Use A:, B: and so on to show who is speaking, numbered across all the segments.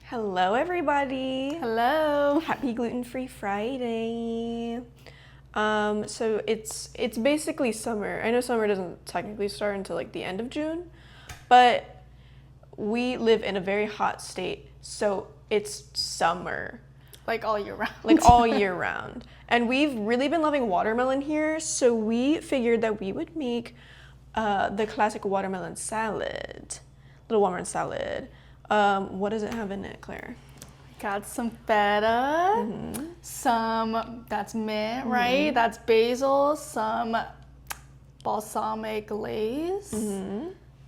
A: Hello, everybody.
B: Hello.
A: Happy Gluten-Free Friday. So it's basically summer. I know summer doesn't technically start until like the end of June, but we live in a very hot state, so it's summer.
B: Like all year round.
A: Like all year round. And we've really been loving watermelon here, so we figured that we would make the classic watermelon salad. Little watermelon salad. What does it have in it, Claire?
B: Got some feta, some, that's mint, right? That's basil, some balsamic glaze,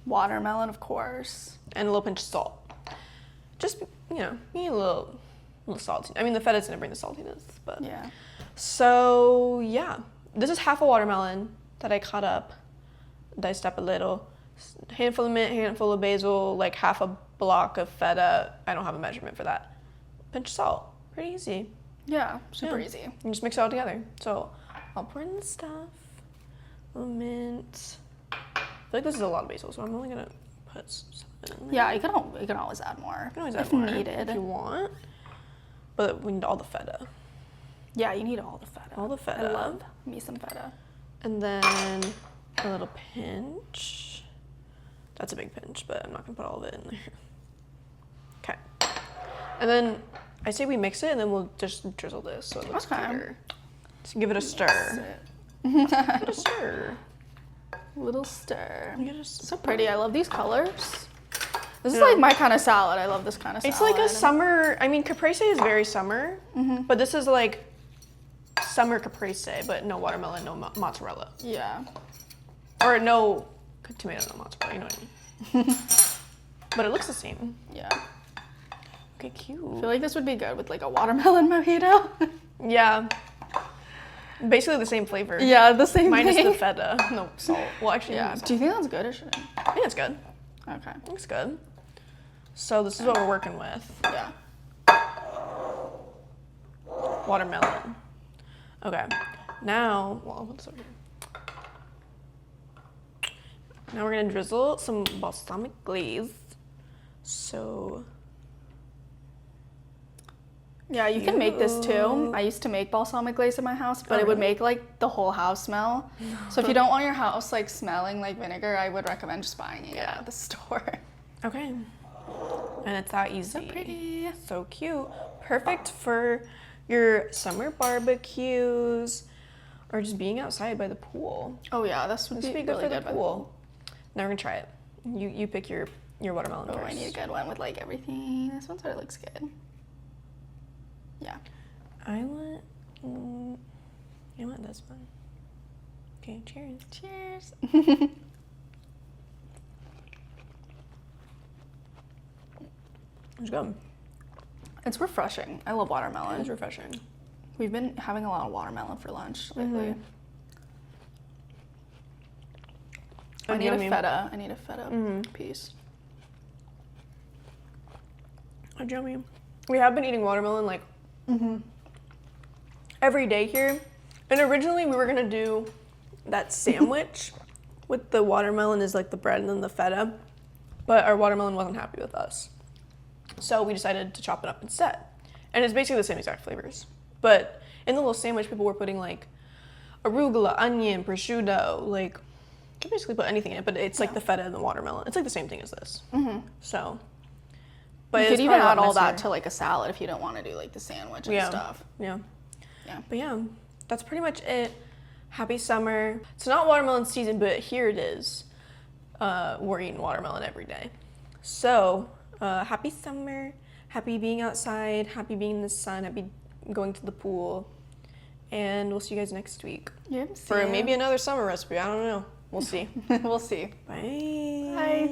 B: watermelon, of course.
A: And a little pinch of salt. Just, you know, you need a little salty. I mean, the feta's gonna bring the saltiness, but.
B: Yeah.
A: So, yeah. This is half a watermelon that I cut up, diced up a little. Handful of mint, handful of basil, like half a block of feta. I don't have a measurement for that. Pinch of salt. Pretty easy.
B: Yeah, super easy.
A: You just mix it all together. So I'll pour in the stuff. A little mint. I feel like this is a lot of basil, so I'm only gonna put something in there.
B: Yeah, you can always add more.
A: You can always add
B: if
A: more
B: needed.
A: if you want. But we need all the feta.
B: Yeah, you need all the feta.
A: All the feta.
B: I love me some feta.
A: And then a little pinch. That's a big pinch, but I'm not gonna put all of it in there. Okay. And then I say we mix it and then we'll just drizzle this so it looks cuter. So give it a stir. Give it a stir.
B: Little stir.
A: Give it a stir.
B: So pretty. I love these colors. This is like my kind of salad. I love this kind of salad.
A: It's like a summer, I mean, caprese is very summer, but this is like summer caprese, but no watermelon, no mozzarella.
B: Yeah.
A: Or no tomato, no mozzarella, you know what I mean? But it looks the same.
B: Yeah.
A: Okay, cute.
B: I feel like this would be good with like a watermelon mojito.
A: Yeah. Basically the same flavor.
B: Yeah, the same
A: Minus
B: thing.
A: the feta. No salt. Well, actually,
B: Yeah. Do you think that's good or should I?
A: I think it's good.
B: Okay.
A: I think it's good. So this is what we're working with.
B: Yeah.
A: Watermelon. Okay. Now, well, I'll put this over here. Now we're gonna drizzle some balsamic glaze. So.
B: Yeah, you can make this too. I used to make balsamic glaze in my house, but it would make like the whole house smell. So if you don't want your house like smelling like vinegar, I would recommend just buying it at the store.
A: Okay. And it's that easy.
B: So pretty.
A: So cute. Perfect for your summer barbecues or just being outside by the pool.
B: Oh yeah, this would be
A: good
B: really
A: for
B: good
A: the pool. Now we're gonna try it. You pick your watermelon
B: Oh,
A: first.
B: I need a good one with like everything. This one sort of looks good. Yeah.
A: I want this one. Okay, cheers.
B: Cheers.
A: It's good.
B: It's refreshing. I love watermelon.
A: It's refreshing.
B: We've been having a lot of watermelon for lunch lately. I need a feta. I need a feta piece.
A: Oh, yummy. We have been eating watermelon like every day here. And originally we were gonna do that sandwich with the watermelon is like the bread and then the feta. But our watermelon wasn't happy with us. So we decided to chop it up instead. And it's basically the same exact flavors. But in the little sandwich, people were putting like arugula, onion, prosciutto, like you can basically put anything in it, but it's like the feta and the watermelon. It's like the same thing as this. So, but
B: you could even add all that to like a salad if you don't want to do like the sandwich and stuff.
A: Yeah. But yeah, that's pretty much it. Happy summer. It's not watermelon season, but here it is. We're eating watermelon every day. So, happy summer. Happy being outside. Happy being in the sun. Happy going to the pool. And we'll see you guys next week.
B: Yep.
A: For maybe another summer recipe. I don't know. We'll see.
B: We'll see.
A: Bye.
B: Bye.